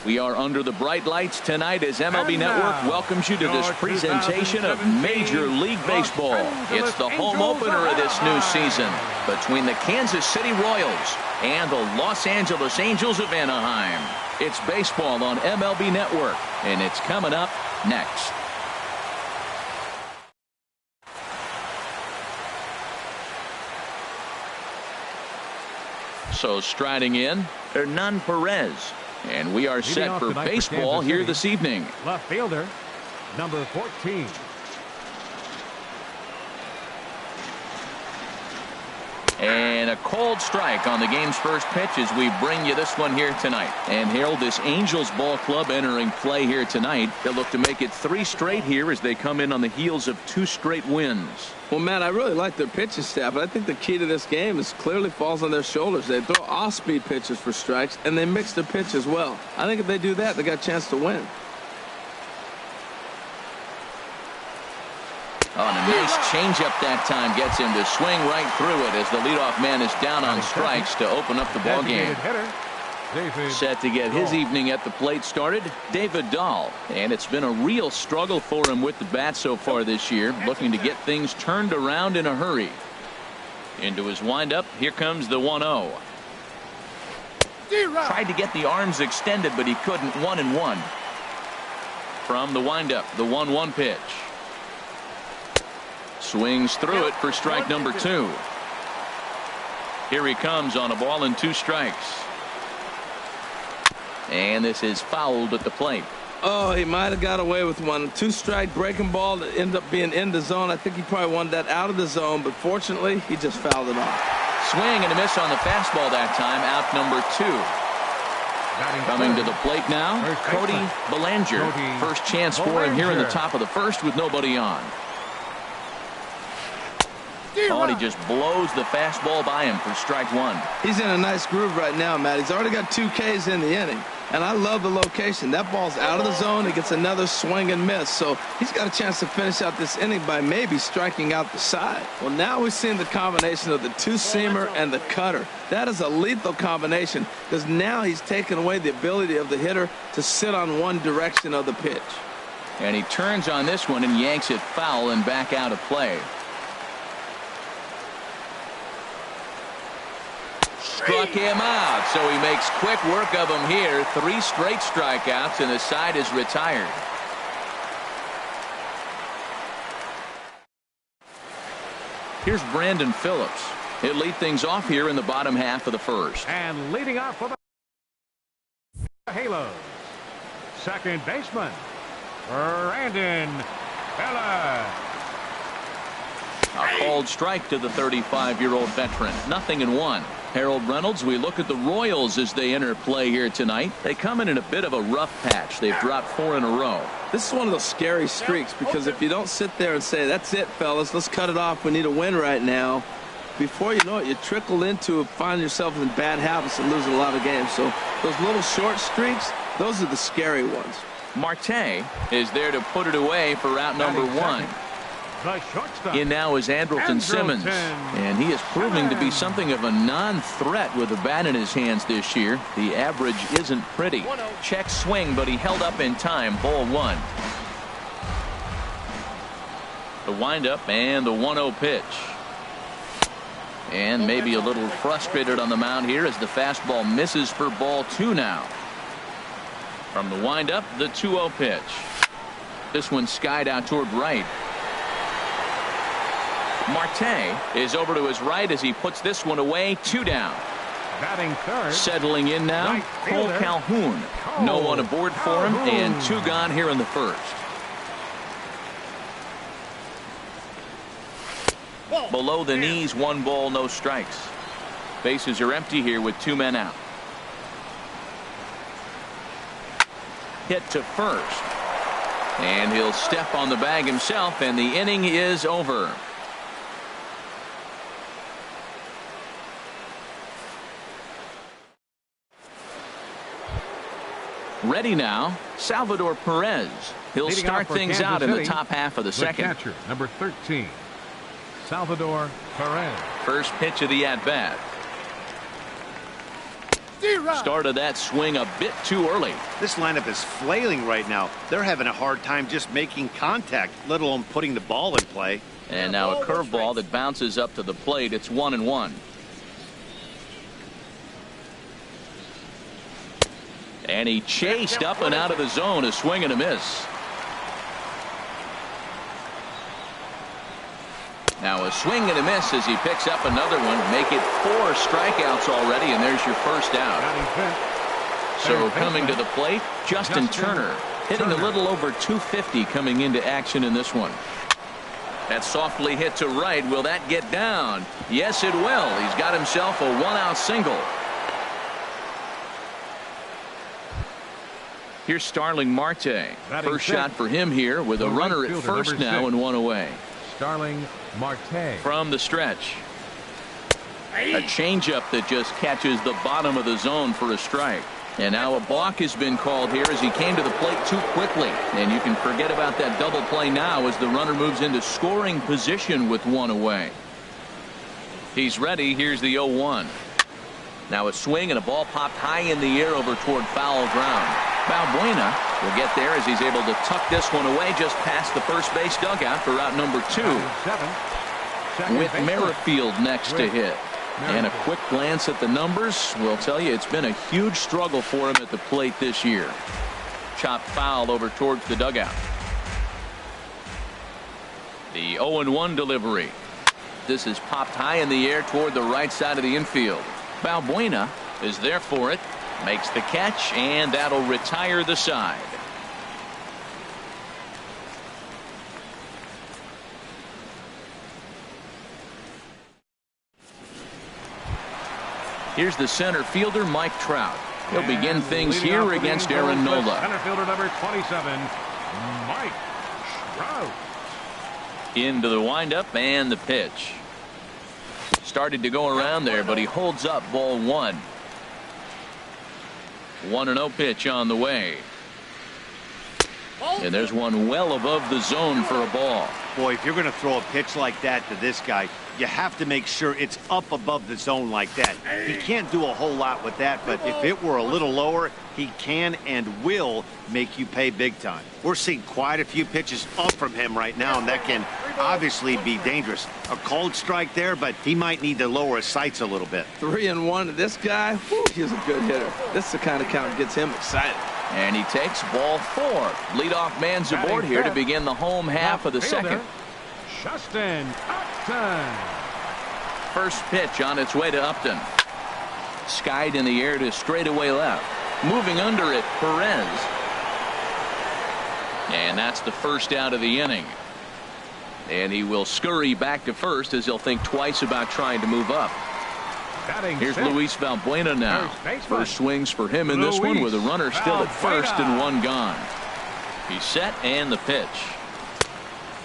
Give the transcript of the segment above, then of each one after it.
We are under the bright lights tonight as MLB Network welcomes you to this presentation of Major League Baseball. It's the home opener of this new season between the Kansas City Royals and the Los Angeles Angels of Anaheim. It's baseball on MLB Network, and it's coming up next. So striding in, Hernan Perez. And we are set for baseball here this evening. Left fielder, number 14. And a cold strike on the game's first pitch as we bring you this one here tonight. And Harold, this Angels ball club entering play here tonight. They'll look to make it 3 straight here as they come in on the heels of 2 straight wins. Well, Matt, I really like their pitching staff, but I think the key to this game is clearly falls on their shoulders. They throw off-speed pitches for strikes, and they mix their pitch as well. I think if they do that, they got a chance to win. Oh, and a nice changeup that time gets him to swing right through it as the leadoff man is down on strikes to open up the ball game. Set to get his evening at the plate started, David Dahl. And it's been a real struggle for him with the bat so far this year, looking to get things turned around in a hurry. Into his windup, here comes the 1-0. Tried to get the arms extended, but he couldn't. 1-1. From the windup, the 1-1 pitch. Swings through it for strike number 2. Here he comes on a ball and 2 strikes. And this is fouled at the plate. Oh, he might have got away with one. 2-strike breaking ball that ended up being in the zone. I think he probably wanted that out of the zone, but fortunately, he just fouled it off. Swing and a miss on the fastball that time. Out number 2. Coming to the plate now, Cody Bellinger. First chance for him here in the top of the first with nobody on. Oh, and he just blows the fastball by him for strike 1. He's in a nice groove right now, Matt. He's already got 2 Ks in the inning. And I love the location. That ball's out of the zone. He gets another swing and miss. So he's got a chance to finish out this inning by maybe striking out the side. Well, now we've seen the combination of the 2-seamer and the cutter. That is a lethal combination because now he's taken away the ability of the hitter to sit on one direction of the pitch. And he turns on this one and yanks it foul and back out of play. Struck him out, so he makes quick work of him here. 3 straight strikeouts, and the side is retired. Here's Brandon Phillips. He'll lead things off here in the bottom half of the first. And leading off for the Halos, second baseman, Brandon Phillips. A called strike to the 35-year-old veteran. 0-1. Harold Reynolds, we look at the Royals as they enter play here tonight. They come in a bit of a rough patch. They've dropped 4 in a row. This is one of those scary streaks because if you don't sit there and say, that's it, fellas, let's cut it off, we need a win right now, before you know it, you trickle into find yourself in bad habits and losing a lot of games. So those little short streaks, those are the scary ones. Marte is there to put it away for route number 1. In now is Andrelton Simmons, and he is proving to be something of a non-threat with a bat in his hands this year. The average isn't pretty. Check swing, but he held up in time. Ball 1. The windup and the 1-0 pitch. And maybe a little frustrated on the mound here as the fastball misses for ball 2 now. From the windup, the 2-0 pitch. This one skied out toward right. Marte is over to his right as he puts this one away. 2 down. Batting third. Settling in now, Right Cole fielder. Calhoun. No one aboard for him, and 2 gone here in the first. Below the knees, 1 ball, no strikes. Bases are empty here with 2 men out. Hit to first. And he'll step on the bag himself, and the inning is over. Ready now, Salvador Perez. He'll Leading start off for things Kansas out in the City, top half of the second. Catcher, number 13, Salvador Perez. First pitch of the at-bat. Started that swing a bit too early. This lineup is flailing right now. They're having a hard time just making contact, let alone putting the ball in play. And now a curveball that bounces up to the plate. It's 1-1. And he chased up and out of the zone, a swing and a miss. Now a swing and a miss as he picks up another one. Make it 4 strikeouts already, and there's your first out. So coming to the plate, Justin Turner, hitting a little over 250 coming into action in this one. That's softly hit to right. Will that get down? Yes, it will. He's got himself a 1-out single. Here's Starling Marte. First shot for him here with a runner at first now and 1 away. Starling Marte. From the stretch. A changeup that just catches the bottom of the zone for a strike. And now a balk has been called here as he came to the plate too quickly. And you can forget about that double play now as the runner moves into scoring position with 1 away. He's ready. Here's the 0-1. Now a swing and a ball popped high in the air over toward foul ground. Balbuena will get there as he's able to tuck this one away just past the first base dugout for out number 2. With Merrifield next to hit. And a quick glance at the numbers will tell you it's been a huge struggle for him at the plate this year. Chopped foul over towards the dugout. The 0-1 delivery. This is popped high in the air toward the right side of the infield. Balbuena is there for it. Makes the catch, and that'll retire the side. Here's the center fielder, Mike Trout. He'll begin things here against Aaron Nola. Center fielder number 27, Mike Trout. Into the windup and the pitch. Started to go around there, but he holds up ball 1. 1-0 pitch on the way. And there's one well above the zone for a ball. Boy, if you're going to throw a pitch like that to this guy, you have to make sure it's up above the zone like that. He can't do a whole lot with that, but if it were a little lower, he can and will make you pay big time. We're seeing quite a few pitches up from him right now, and that can obviously be dangerous. A cold strike there, but he might need to lower his sights a little bit. 3-1. This guy, whew, he's a good hitter. This is the kind of count that gets him excited. And he takes ball 4. Leadoff man's aboard here to begin the home half of the second. Justin Upton. First pitch on its way to Upton. Skied in the air to straightaway left. Moving under it, Perez. And that's the first out of the inning. And he will scurry back to first as he'll think twice about trying to move up. Here's Luis Balbuena now. First swings for him in this one with a runner still at first and 1 gone. He's set and the pitch.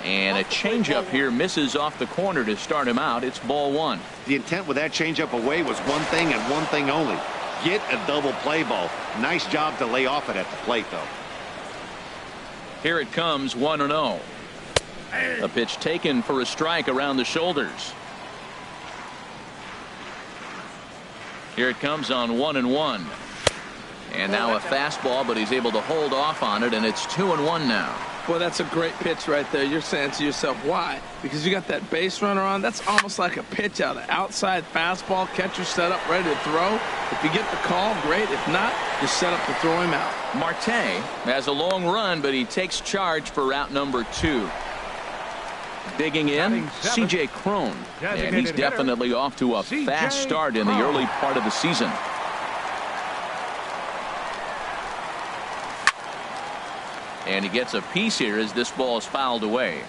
And a changeup here misses off the corner to start him out. It's ball 1. The intent with that changeup away was one thing and one thing only. Get a double play ball. Nice job to lay off it at the plate, though. Here it comes, 1-0. A pitch taken for a strike around the shoulders. Here it comes on 1-1. And now a fastball, but he's able to hold off on it, and it's 2-1 now. Boy, that's a great pitch right there. You're saying to yourself, why? Because you got that base runner on. That's almost like a pitch out. An outside fastball, catcher set up, ready to throw. If you get the call, great. If not, you're set up to throw him out. Marte has a long run, but he takes charge for route number 2. Digging in, C.J. Cron. And he's definitely off to a fast start in the early part of the season. And he gets a piece here as this ball is fouled away.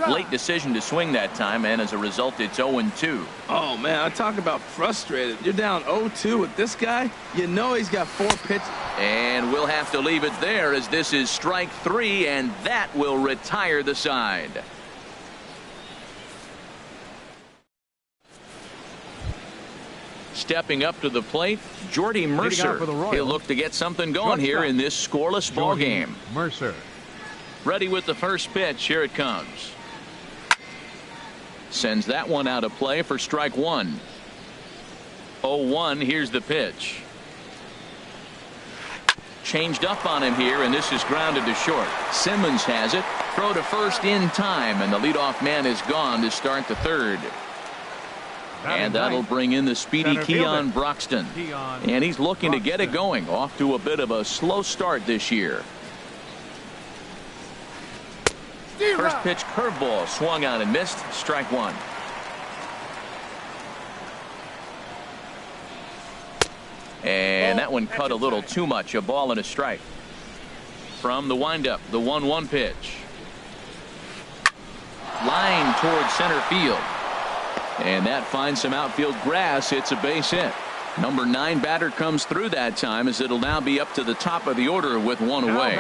Late decision to swing that time, and as a result, it's 0-2. Oh, man, I talk about frustrated. You're down 0-2 with this guy. You know he's got 4 pitches. And we'll have to leave it there as this is strike 3, and that will retire the side. Stepping up to the plate, Jordy Mercer. He'll look to get something going here in this scoreless ball game. Mercer. Ready with the first pitch. Here it comes. Sends that one out of play for strike one. 0-1. Here's the pitch. Changed up on him here, and this is grounded to short. Simmons has it. Throw to first in time, and the leadoff man is gone to start the third. And that'll bring in the speedy Keon Broxton. And he's looking to get it going. Off to a bit of a slow start this year. First pitch curveball swung on and missed. Strike one. And that one cut a little too much. A ball and a strike. From the windup, the 1-1 pitch. Line towards center field. And that finds some outfield grass. It's a base hit. Number 9 batter comes through that time, as it'll now be up to the top of the order with one away.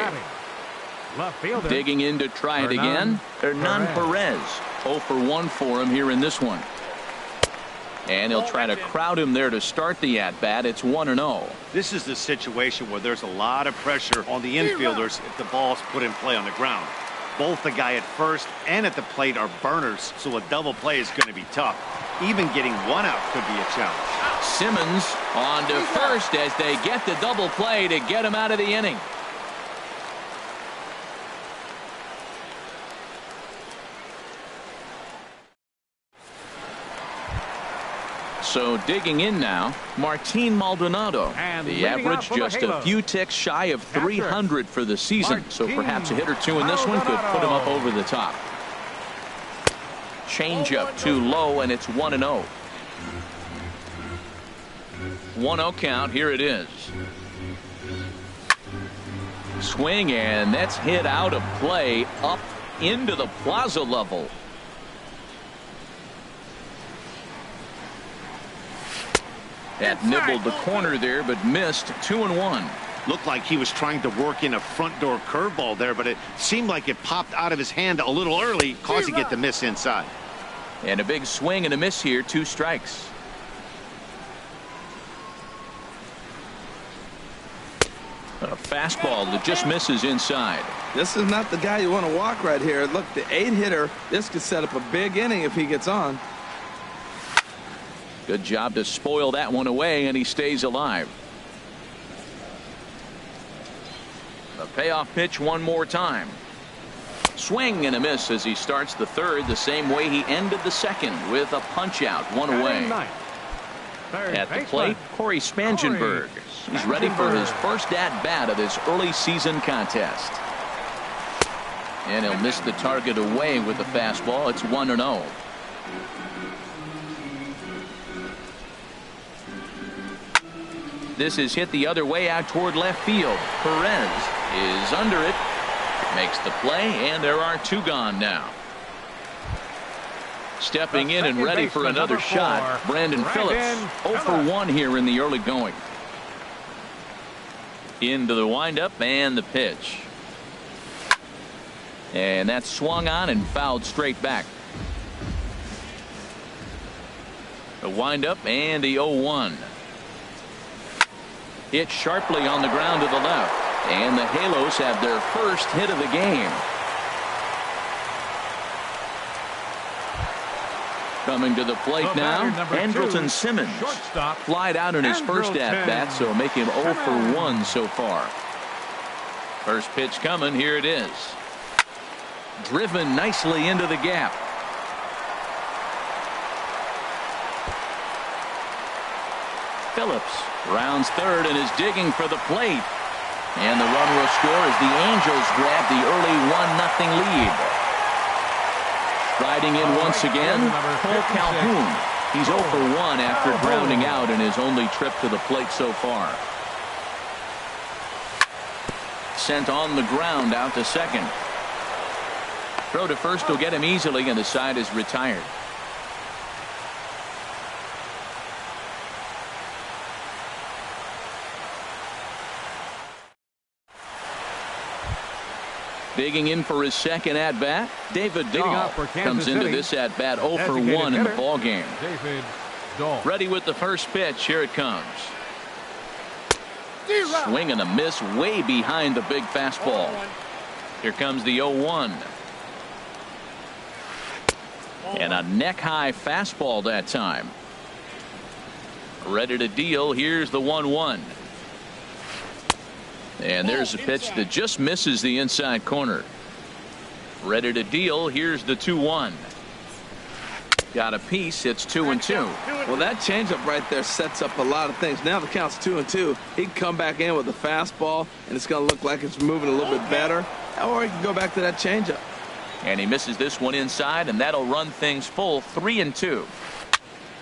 Digging in to try it again. Hernan Perez. 0 for 1 for him here in this one. And he'll try to crowd him there to start the at-bat. It's 1-0. This is the situation where there's a lot of pressure on the infielders if the ball's put in play on the ground. Both the guy at first and at the plate are burners, so a double play is going to be tough. Even getting one out could be a challenge. Simmons on to first as they get the double play to get him out of the inning. So digging in now, Martin Maldonado. The average just a few ticks shy of 300 for the season. So perhaps a hit or two in this one could put him up over the top. Changeup too low, and it's 1-0. 1-0 count. Here it is. Swing, and that's hit out of play up into the plaza level. That nibbled the corner there, but missed. 2-1. Looked like he was trying to work in a front door curveball there, but it seemed like it popped out of his hand a little early, causing it to miss inside. And a big swing and a miss here. 2 strikes. A fastball that just misses inside. This is not the guy you want to walk right here. Look, the 8-hitter, this could set up a big inning if he gets on. Good job to spoil that one away, and he stays alive. A payoff pitch one more time. Swing and a miss as he starts the third the same way he ended the second, with a punch out, one away. At the plate, Corey Spangenberg. He's ready for his first at-bat of this early season contest. And he'll miss the target away with the fastball. It's 1-0. This is hit the other way out toward left field. Perez is under it. Makes the play, and there are 2 gone now. Stepping in and ready for another shot, Brandon Phillips. 0 for 1 here in the early going. Into the windup and the pitch. And that's swung on and fouled straight back. The windup and the 0-1. Hit sharply on the ground to the left. And the Halos have their first hit of the game. Coming to the plate now, Andrelton Simmons. Flied out in his first at-bat, so make him 0 for 1 so far. First pitch coming, here it is. Driven nicely into the gap. Phillips rounds third and is digging for the plate. And the run will score as the Angels grab the early 1-0 lead. Riding in once again, Cole Calhoun. He's 0 for 1 after grounding out in his only trip to the plate so far. Sent on the ground out to second. Throw to first will get him easily, and the side is retired. Digging in for his second at-bat, David Dahl comes into this at-bat 0 for 1 in the ballgame. Ready with the first pitch. Here it comes. Swing and a miss way behind the big fastball. Here comes the 0-1. And a neck-high fastball that time. Ready to deal. Here's the 1-1. And there's a pitch that just misses the inside corner. Ready to deal. Here's the 2-1. Got a piece. It's 2-2. Well, that changeup right there sets up a lot of things. Now the count's 2-2. He can come back in with a fastball, and it's going to look like it's moving a little bit better. Or he can go back to that changeup. And he misses this one inside, and that'll run things full 3-2.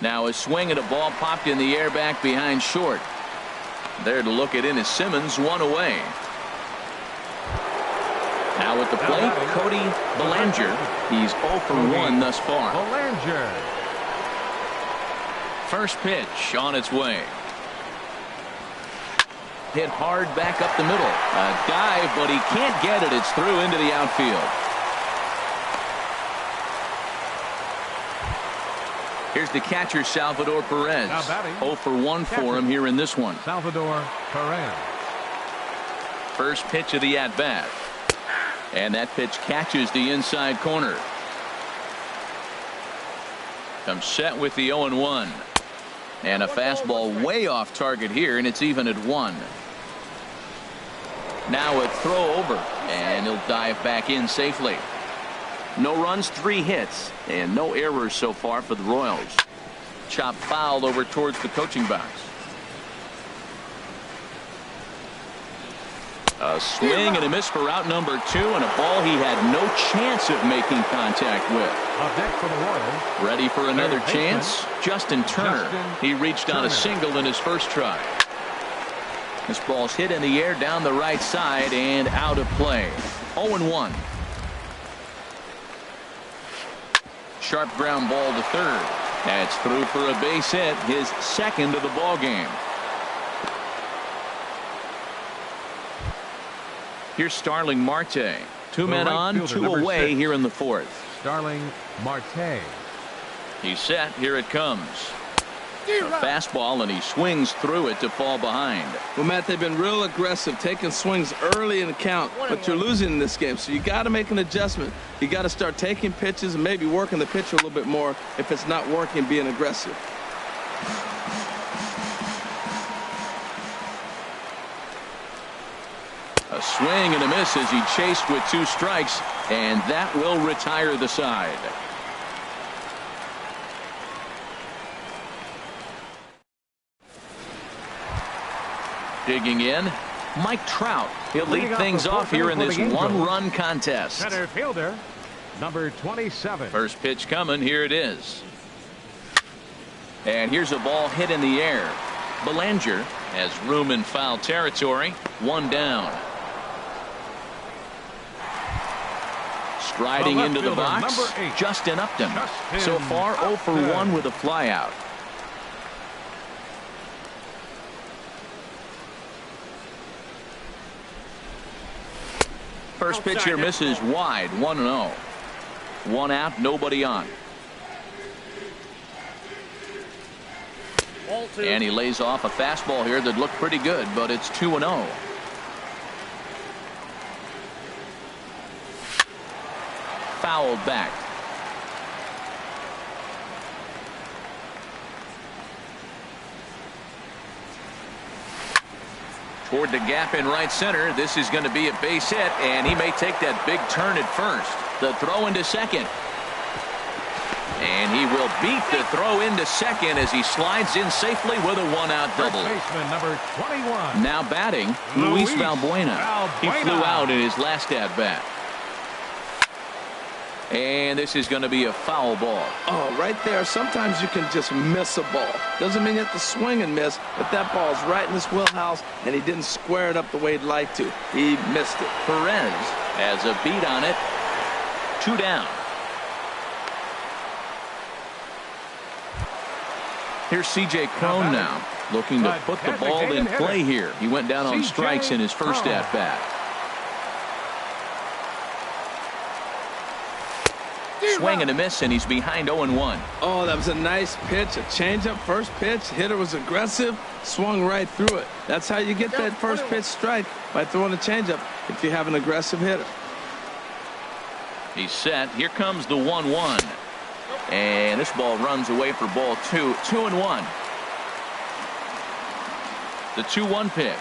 Now a swing at a ball popped in the air back behind short. There to look it in is Simmons, one away. Now at the plate, Cody Bellinger. He's 0 for 1 thus far. Bellinger. First pitch on its way. Hit hard back up the middle. A dive, but he can't get it. It's through into the outfield. Here's the catcher, Salvador Perez. 0 for 1 for him here in this one. Salvador Perez. First pitch of the at-bat. And that pitch catches the inside corner. Comes set with the 0-1. And a fastball way off target here, and it's even at 1. Now a throw over, and he'll dive back in safely. No runs, 3 hits, and no errors so far for the Royals. Chop foul over towards the coaching box. A swing and a miss for out number 2, and a ball he had no chance of making contact with. Up deck for the Royals. Ready for another chance? Justin Turner. He reached on a single in his first try. This ball's hit in the air down the right side and out of play. 0-1. Sharp ground ball to third. That's through for a base hit, his second of the ball game. Here's Starling Marte. 2 men on, 2 away here in the 4th. Starling Marte. He's set. Here it comes. A fastball, and he swings through it to fall behind. Well, Matt, they've been real aggressive, taking swings early in the count, but you're losing in this game, so you got to make an adjustment. You got to start taking pitches and maybe working the pitcher a little bit more if it's not working, being aggressive. A swing and a miss as he chased with 2 strikes, and that will retire the side. Digging in, Mike Trout. He'll lead things off here in this 1-run contest. Center fielder, number 27. First pitch coming. Here it is. And here's a ball hit in the air. Bellinger has room in foul territory. 1 down. Striding into the box, Justin Upton. So far 0 for 1 with a flyout. First pitch here misses wide. 1-0. 1 out, nobody on. And he lays off a fastball here that looked pretty good, but it's 2-0. Fouled back. Toward the gap in right center. This is going to be a base hit, and he may take that big turn at first. The throw into second. And he will beat the throw into second as he slides in safely with a 1-out double. Baseman number 21. Now batting, Luis Valbuena. He flew out in his last at-bat. And this is going to be a foul ball. Oh, right there. Sometimes you can just miss a ball. Doesn't mean you have to swing and miss, but that ball's right in his wheelhouse, and he didn't square it up the way he'd like to. He missed it. Perez has a beat on it. 2 down. Here's C.J. Cron now, looking to put the ball in play here. He went down on strikes in his first at-bat. Swing and a miss, and he's behind 0-1. Oh, that was a nice pitch, a changeup. First pitch, hitter was aggressive, swung right through it. That's how you get that first pitch strike, by throwing a changeup if you have an aggressive hitter. He's set. Here comes the 1-1. And this ball runs away for ball 2. 2-1. The 2-1 pitch.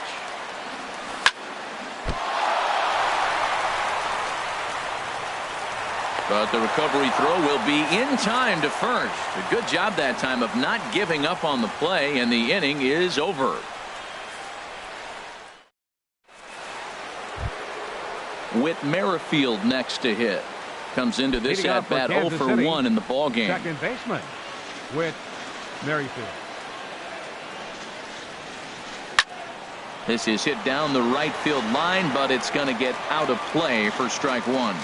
But the recovery throw will be in time to first. A good job that time of not giving up on the play, and the inning is over. With Merrifield next to hit. Comes into this at bat 0 for 1 in the ball game. Second baseman with Merrifield. This is hit down the right field line, but it's going to get out of play for strike 1.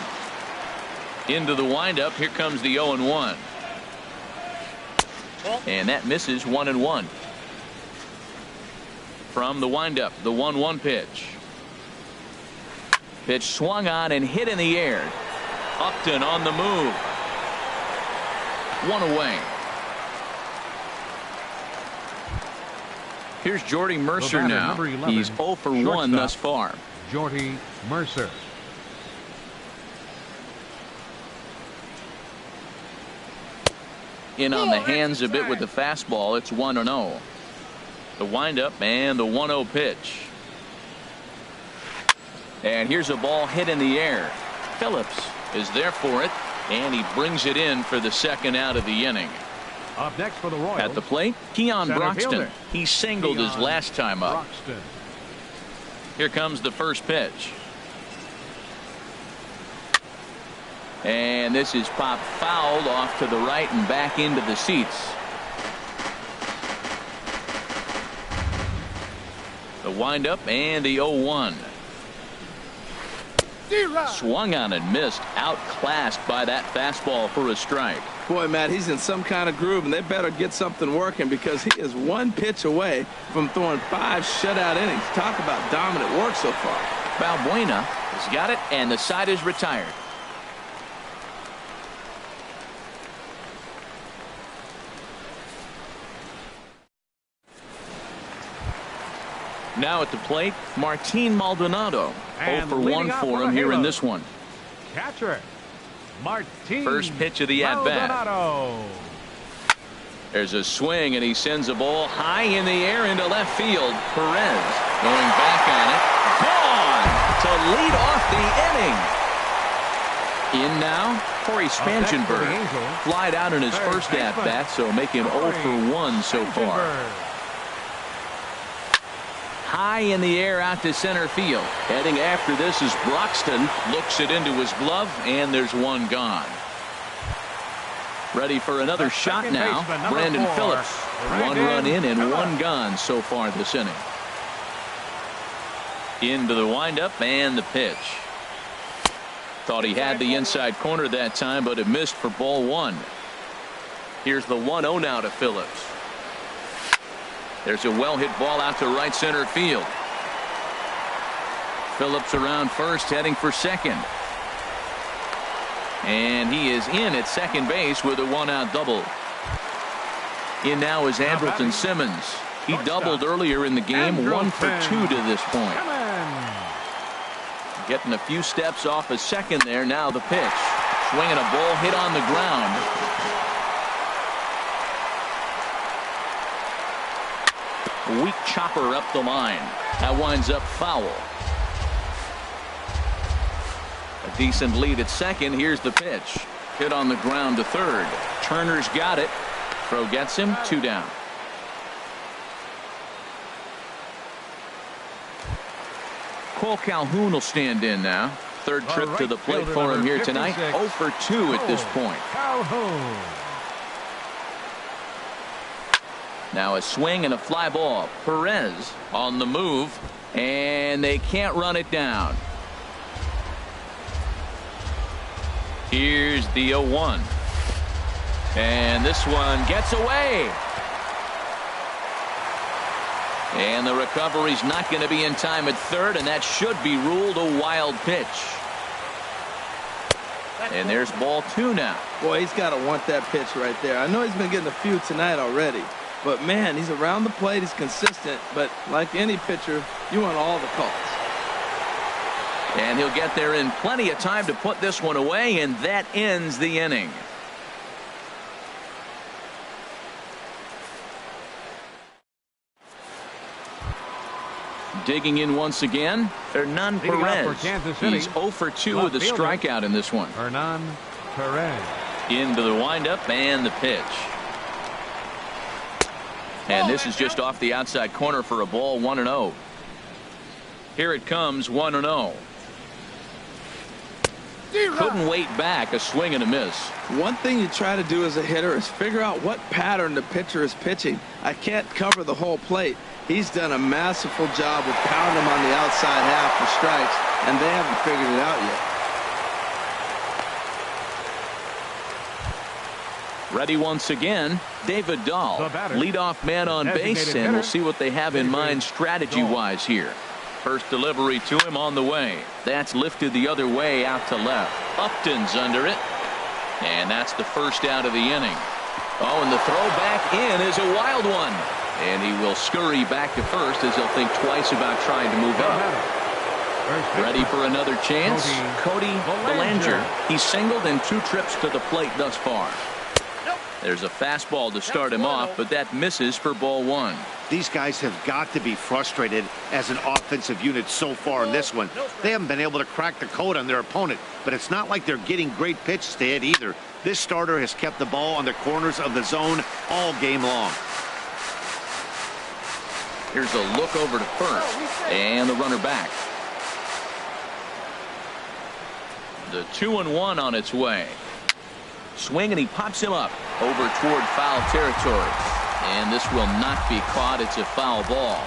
Into the windup. Here comes the 0-1. And that misses. 1-1. From the windup, the 1-1 pitch. Pitch swung on and hit in the air. Upton on the move. 1 away. Here's Jordy Mercer now. 11, he's 0 for 1 thus far. Jordy Mercer. In on the hands a bit with the fastball. It's 1-0. The windup and the 1-0 pitch. And here's a ball hit in the air. Phillips is there for it, and he brings it in for the second out of the inning. Up next for the Royals. At the plate, Keon Broxton. Fielder. He singled his last time up. Broxton. Here comes the first pitch. And this is popped fouled off to the right and back into the seats. The windup and the 0-1. Swung on and missed. Outclassed by that fastball for a strike. Boy, Matt, he's in some kind of groove, and they better get something working because he is 1 pitch away from throwing 5 shutout innings. Talk about dominant work so far. Balbuena has got it, and the side is retired. Now at the plate, Martin Maldonado. 0 for 1 for him here in this one. Catcher Martin. First pitch of the at-bat. There's a swing, and he sends a ball high in the air into left field. Perez going back on it. Gone to lead off the inning. In now, Corey Spangenberg. Flied out in his first at-bat, so making 0 for 1 so far. High in the air out to center field. Heading after this is Broxton. Looks it into his glove, and there's one gone. Ready for another shot now. Brandon Phillips. 1 run in and 1 gone so far this inning. Into the windup and the pitch. Thought he had the inside corner that time, but it missed for ball 1. Here's the 1-0 now to Phillips. There's a well-hit ball out to right center field. Phillips around first, heading for second. And he is in at second base with a 1-out double. In now is Andrelton Simmons. He doubled earlier in the game, 1 for 2 to this point. Getting a few steps off a second there. Now the pitch. Swinging a ball hit on the ground. Weak chopper up the line. That winds up foul. A decent lead at second. Here's the pitch. Hit on the ground to third. Turner's got it. Throw gets him. 2 down. Cole Calhoun will stand in now. Third trip to the plate for him here tonight. 0 for 2 at this point. Calhoun. Now a swing and a fly ball. Perez on the move, and they can't run it down. Here's the 0-1. And this one gets away. And the recovery's not going to be in time at third, and that should be ruled a wild pitch. And there's ball 2 now. Boy, he's got to want that pitch right there. I know he's been getting a few tonight already. But, man, he's around the plate. He's consistent. But like any pitcher, you want all the calls. And he'll get there in plenty of time to put this one away, and that ends the inning. Digging in once again, Hernan Perez. He's 0 for 2 with a strikeout in this one. Hernan Perez. Into the windup and the pitch. And this is just off the outside corner for a ball, 1-0. Here it comes, 1-0. Couldn't wait back, a swing and a miss. One thing you try to do as a hitter is figure out what pattern the pitcher is pitching. I can't cover the whole plate. He's done a masterful job of pounding them on the outside half for strikes, and they haven't figured it out yet. Ready once again, David Dahl, leadoff man on base, and we'll see what they have in mind strategy-wise here. First delivery to him on the way. That's lifted the other way out to left. Upton's under it. And that's the first out of the inning. Oh, and the throw back in is a wild one. And he will scurry back to first as he'll think twice about trying to move up. Ready for another chance? Cody Bellinger. He's singled in 2 trips to the plate thus far. There's a fastball to start him off, but that misses for ball 1. These guys have got to be frustrated as an offensive unit so far in this one. They haven't been able to crack the code on their opponent, but it's not like they're getting great pitches to hit either. This starter has kept the ball on the corners of the zone all game long. Here's a look over to first, and the runner back. The 2-1 on its way. Swing, and he pops him up over toward foul territory. And this will not be caught. It's a foul ball.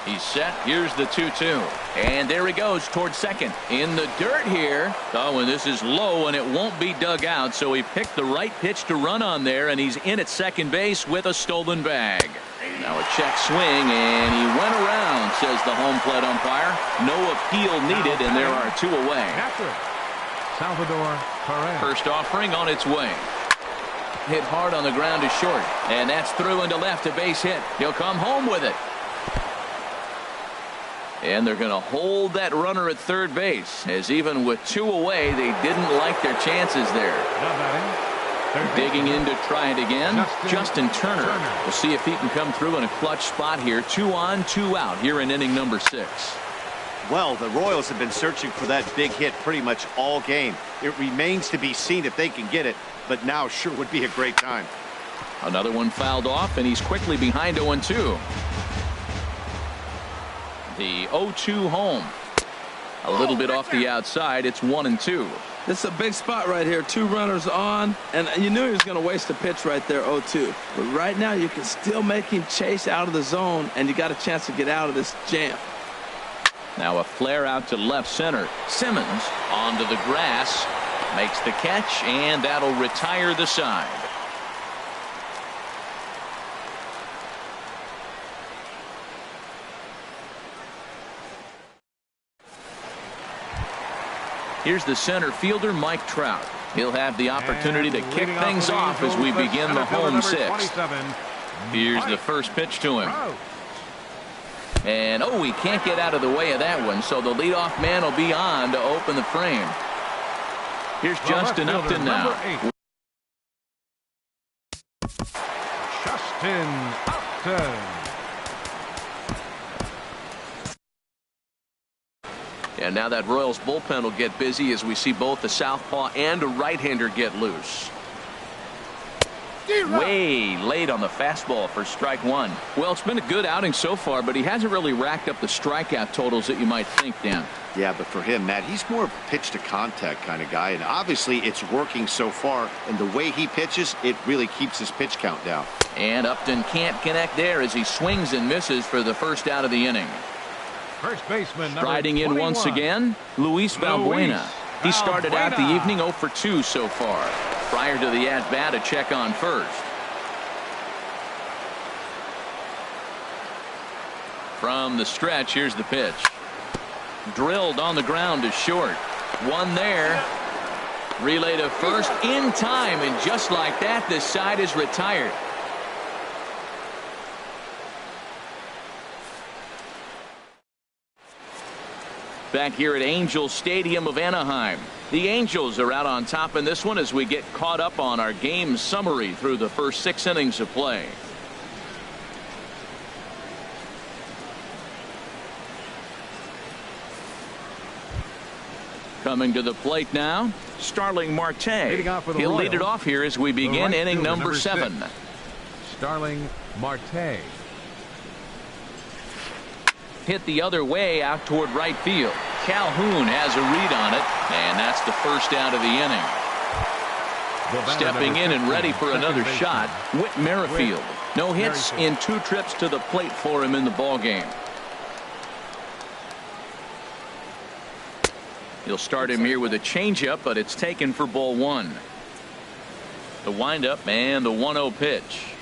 He's set. Here's the 2-2. And there he goes towards second. In the dirt here. Oh, and this is low, and it won't be dug out. So he picked the right pitch to run on there, and he's in at second base with a stolen bag. Now a check swing, and he went around, says the home plate umpire. No appeal needed, and there are 2 away. Salvador Perez. First offering on its way. Hit hard on the ground to short, and that's through into left, a base hit. He'll come home with it. And they're going to hold that runner at third base, as even with 2 away, they didn't like their chances there. Digging in to try it again, Justin Turner. We'll see if he can come through in a clutch spot here. 2 on, 2 out here in inning number 6. Well, the Royals have been searching for that big hit pretty much all game. It remains to be seen if they can get it, but now sure would be a great time. Another one fouled off, and he's quickly behind 0-2. The 0-2 home. A little bit off the outside. It's 1-2. This is a big spot right here. 2 runners on, and you knew he was going to waste a pitch right there, 0-2. But right now you can still make him chase out of the zone, and you got a chance to get out of this jam. Now a flare out to left center. Simmons onto the grass, makes the catch, and that'll retire the side. Here's the center fielder, Mike Trout. He'll have the opportunity to kick things off as we begin the home 6th. Here's the first pitch to him. And, oh, he can't get out of the way of that one, so the leadoff man will be on to open the frame. Here's Justin Upton now. Justin Upton. And now that Royals bullpen will get busy as we see both the southpaw and a right-hander get loose. Way late on the fastball for strike 1. Well, it's been a good outing so far, but he hasn't really racked up the strikeout totals that you might think, Dan. Yeah, but for him, Matt, he's more of a pitch to contact kind of guy, and obviously it's working so far, and the way he pitches, it really keeps his pitch count down. And Upton can't connect there as he swings and misses for the first out of the inning. First baseman striding in once again, Luis Valbuena. He started out the evening 0 for 2 so far. Prior to the at-bat, a check on first. From the stretch, here's the pitch. Drilled on the ground to short. One there. Relay to first in time, and just like that, this side is retired. Back here at Angels Stadium of Anaheim. The Angels are out on top in this one as we get caught up on our game summary through the first 6 innings of play. Coming to the plate now, Starling Marte. He'll lead it off here as we begin inning number 7. Starling Marte. Hit the other way out toward right field. Calhoun has a read on it, and that's the first out of the inning. Stepping in and ready for another shot, Whit Merrifield. No hits in 2 trips to the plate for him in the ballgame. He'll start him here with a changeup, but it's taken for ball 1. The windup and the 1-0 pitch.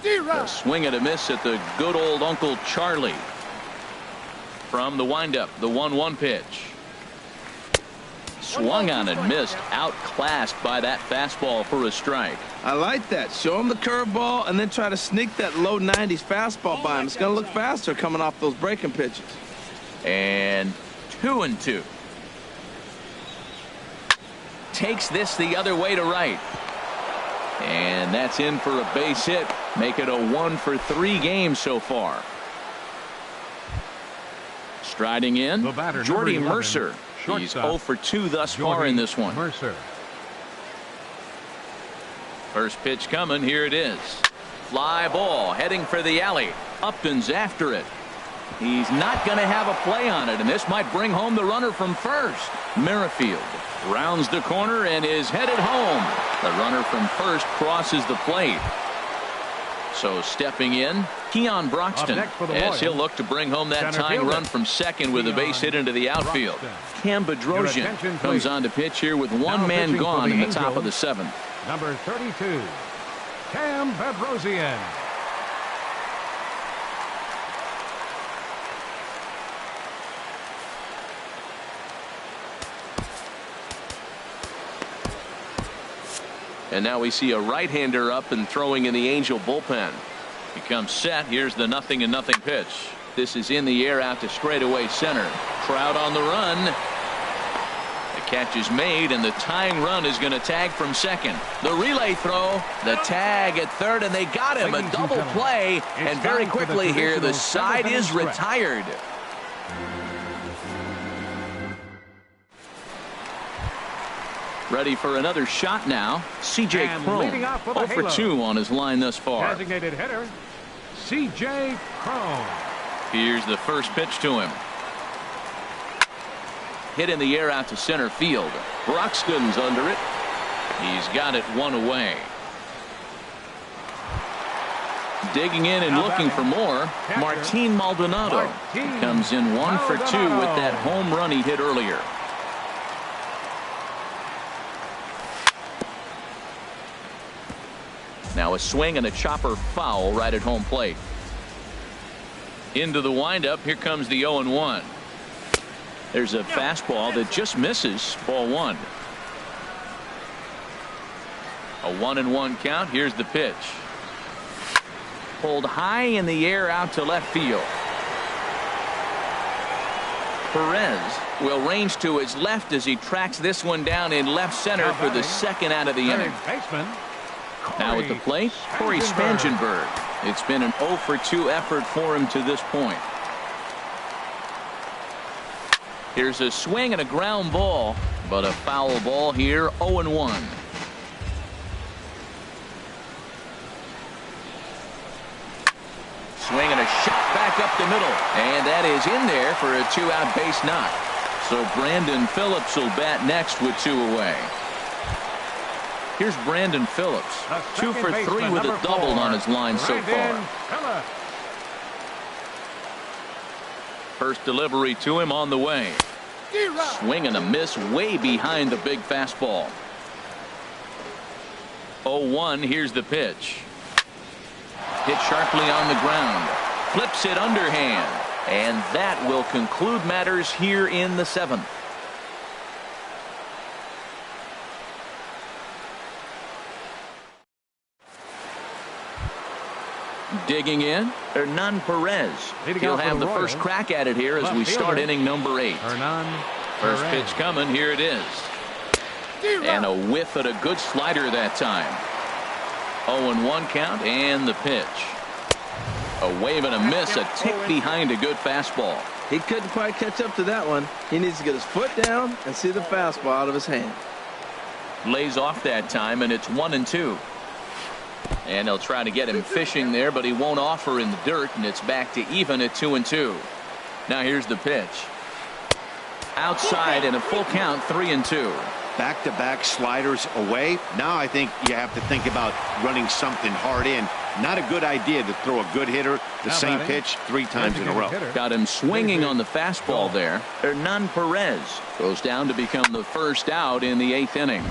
A swing and a miss at the good old Uncle Charlie. From the windup, the 1-1 pitch. Swung on and missed, outclassed by that fastball for a strike. I like that. Show him the curveball and then try to sneak that low 90s fastball by him. It's going to look faster coming off those breaking pitches. And 2-2. Takes this the other way to right. And that's in for a base hit. Make it a 1-for-3 game so far. Striding in, Jordy Mercer. He's 0-for-2 thus far in this one. Mercer. First pitch coming. Here it is. Fly ball heading for the alley. Upton's after it. He's not going to have a play on it, and this might bring home the runner from first. Merrifield rounds the corner and is headed home. The runner from first crosses the plate. So stepping in, Keon Broxton, as he'll look to bring home that tying run from second with a base hit into the outfield. Cam Bedrosian comes on to pitch here with one man gone in the top of the 7th. Number 32, Cam Bedrosian. And now we see a right-hander up and throwing in the Angel bullpen. He comes set. Here's the 0-0 pitch. This is in the air out to straightaway center. Trout on the run. The catch is made, and the tying run is going to tag from second. The relay throw, the tag at third, and they got him. A double play, and very quickly here, the side is retired. Ready for another shot now. C.J. Cron, 0-for-2 on his line thus far. Designated hitter, C.J. Cron. Here's the first pitch to him. Hit in the air out to center field. Broxton's under it. He's got it one away. Digging in and looking for more, Martin Maldonado. He comes in 1-for-2 with that home run he hit earlier. Now a swing and a chopper foul right at home plate. Into the windup. Here comes the 0-1. There's a fastball that just misses. Ball 1. A 1-1 count. Here's the pitch. Pulled high in the air out to left field. Perez will range to his left as he tracks this one down in left center for the second out of the inning. Now at the plate, Corey Spangenberg. It's been an 0-for-2 effort for him to this point. Here's a swing and a ground ball, but a foul ball here, 0-1. Swing and a shot back up the middle, and that is in there for a 2-out base knock. So Brandon Phillips will bat next with 2 away. Here's Brandon Phillips, 2-for-3 with a double on his line so far. First delivery to him on the way. Swing and a miss way behind the big fastball. 0-1. Here's the pitch. Hit sharply on the ground. Flips it underhand. And that will conclude matters here in the 7th. Digging in, Hernan Perez. He'll have the first crack at it here as we start inning number 8. First pitch coming. Here it is. And a whiff at a good slider that time. 0-1 count and the pitch. A wave and a miss, a tick behind a good fastball. He couldn't quite catch up to that one. He needs to get his foot down and see the fastball out of his hand. Lays off that time, and it's 1-2. And they'll try to get him fishing there, but he won't offer in the dirt, and it's back to even at 2-2. Now here's the pitch. Outside and a full count, 3-2. Back-to-back sliders away. Now I think you have to think about running something hard in. Not a good idea to throw a good hitter the same pitch 3 times in a row. Got him swinging on the fastball there. Hernan Perez goes down to become the first out in the 8th inning.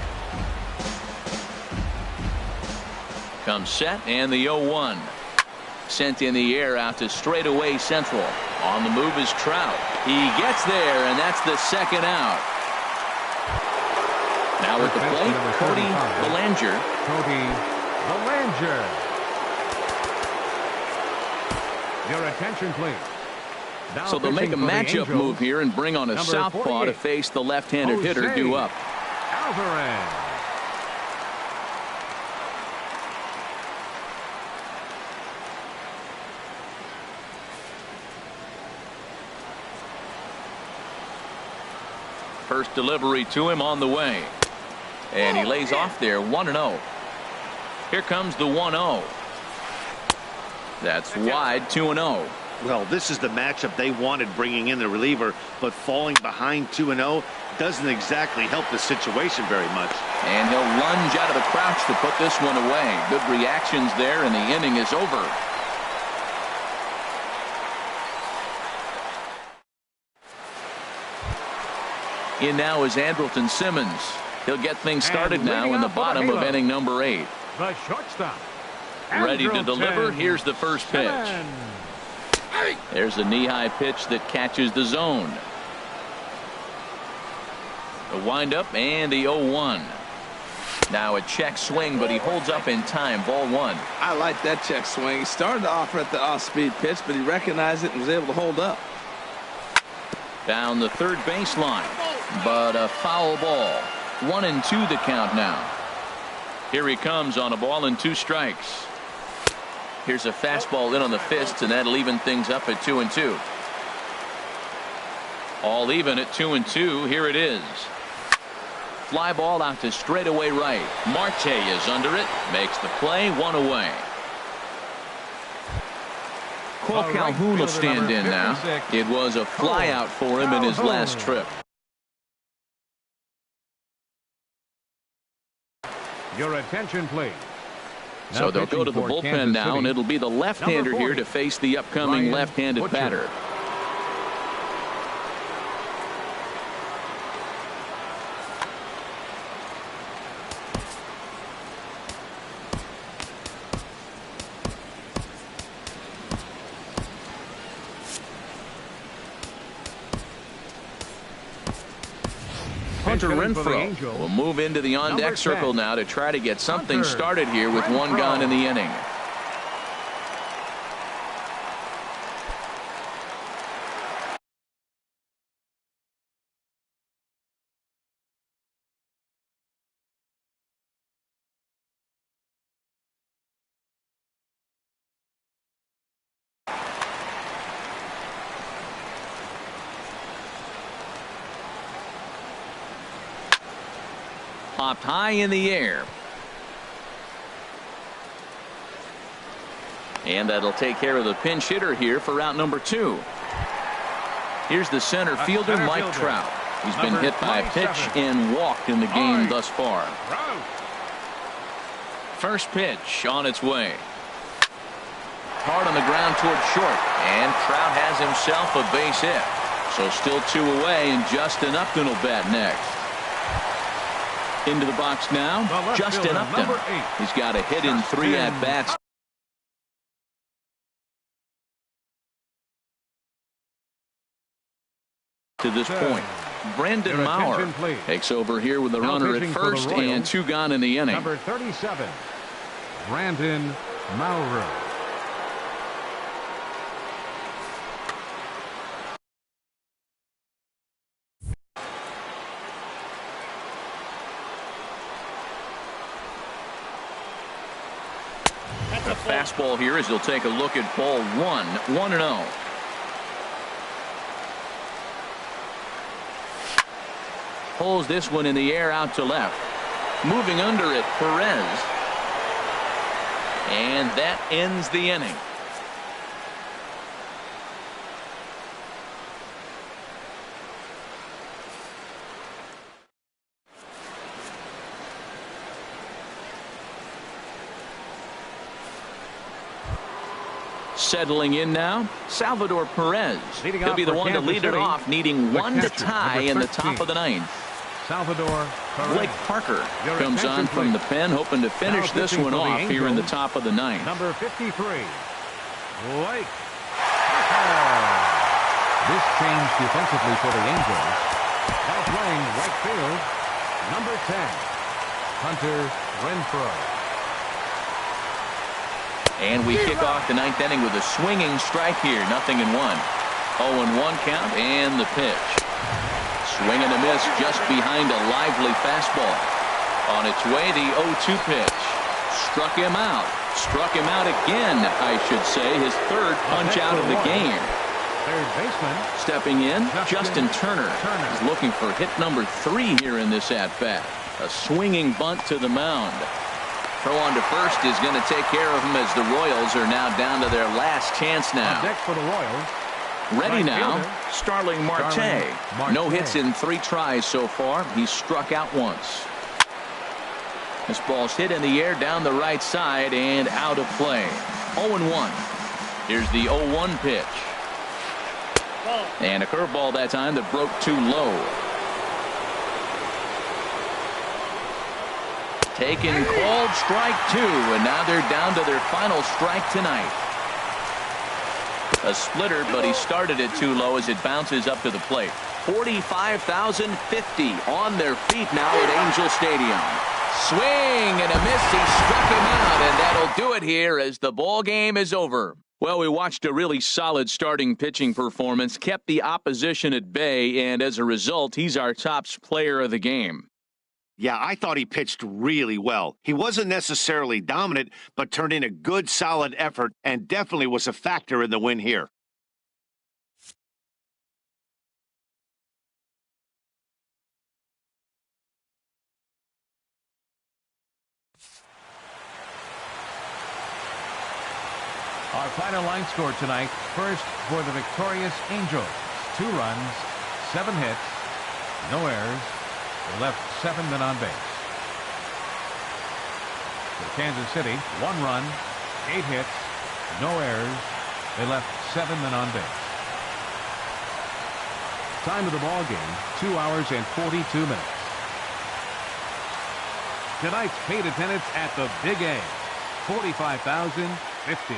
Comes set, and the 0-1. Sent in the air out to straightaway central. On the move is Trout. He gets there, and that's the second out. Now at the plate, Cody Bellinger. Your attention, please. So they'll make a matchup move here and bring on a southpaw to face the left-handed hitter due up. Alvarez. First delivery to him on the way. And he lays off there, 1-0. Here comes the 1-0. That's wide, 2-0. Well, this is the matchup they wanted, bringing in the reliever, but falling behind 2-0 doesn't exactly help the situation very much. And he'll lunge out of the crouch to put this one away. Good reactions there, and the inning is over. In now is Andrelton Simmons. He'll get things started now in the bottom of inning number 8. The shortstop. Ready to deliver. Here's the first pitch. There's a knee-high pitch that catches the zone. The windup and the 0-1. Now a check swing, but he holds up in time. Ball 1. I like that check swing. He started to offer at the off-speed pitch, but he recognized it and was able to hold up. Down the third baseline, but a foul ball. 1-2 the count now. Here he comes on a ball and 2 strikes. Here's a fastball in on the fist, and that'll even things up at 2-2. All even at 2-2. Here it is. Fly ball out to straightaway right. Marte is under it. Makes the play. 1 away. Cole Calhoun will stand in now. It was a fly out for him in his last trip. Your attention, please. So they'll go to the bullpen now, and it'll be the left-hander here to face the upcoming left-handed batter. Hunter Renfroe will move into the on-deck circle now to try to get something started here with 1 gone in the inning. Popped high in the air. And that'll take care of the pinch hitter here for out number 2. Here's the center fielder, Mike Trout. He's been hit by a pitch and walked in the game thus far. First pitch on its way. Hard on the ground toward short. And Trout has himself a base hit. So still 2 away, and Justin Upton will bat next. Into the box now, Justin Upton. He's got a hit in 3 at-bats. To this point, Brandon Maurer takes over here with a runner at first and 2 gone in the inning. Number 37, Brandon Maurer. A fastball here as he'll take a look at ball 1. 1-0. Pulls this one in the air out to left. Moving under it, Perez. And that ends the inning. Settling in now, Salvador Perez. He'll be the one to lead it off, needing one to tie in the top of the ninth. Salvador Perez. Blake Parker comes on from the pen, hoping to finish this one off here in the top of the ninth. Number 53, Blake Parker. This change defensively for the Angels. Now playing right field, number 10, Hunter Renfroe. And we kick off the ninth inning with a swinging strike here. 0-1. 0-1 count and the pitch. Swing and a miss just behind a lively fastball. On its way, the 0-2 pitch. Struck him out. Struck him out again, I should say. His third punch out of the game. Third baseman. Stepping in, Justin Turner. He's looking for hit number 3 here in this at-bat. A swinging bunt to the mound. Throw on to first is going to take care of him as the Royals are now down to their last chance now. On deck for the Royals. Ready now, Starling Marte. No hits in 3 tries so far. He's struck out once. This ball's hit in the air down the right side and out of play. 0-1. Here's the 0-1 pitch. And a curveball that time that broke too low. Taken, called, strike 2, and now they're down to their final strike tonight. A splitter, but he started it too low as it bounces up to the plate. 45,050 on their feet now at Angel Stadium. Swing and a miss. He struck him out, and that'll do it here as the ball game is over. Well, we watched a really solid starting pitching performance, kept the opposition at bay, and as a result, he's our top player of the game. Yeah, I thought he pitched really well. He wasn't necessarily dominant, but turned in a good, solid effort and definitely was a factor in the win here. Our final line score tonight. First for the victorious Angels. 2 runs, 7 hits, no errors. They left 7 men on base. For Kansas City, 1 run, 8 hits, no errors. They left 7 men on base. Time of the ball game, 2 hours and 42 minutes. Tonight's paid attendance at the Big A, 45,050.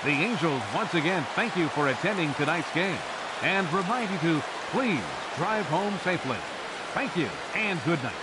The Angels once again thank you for attending tonight's game and remind you to please drive home safely. Thank you and good night.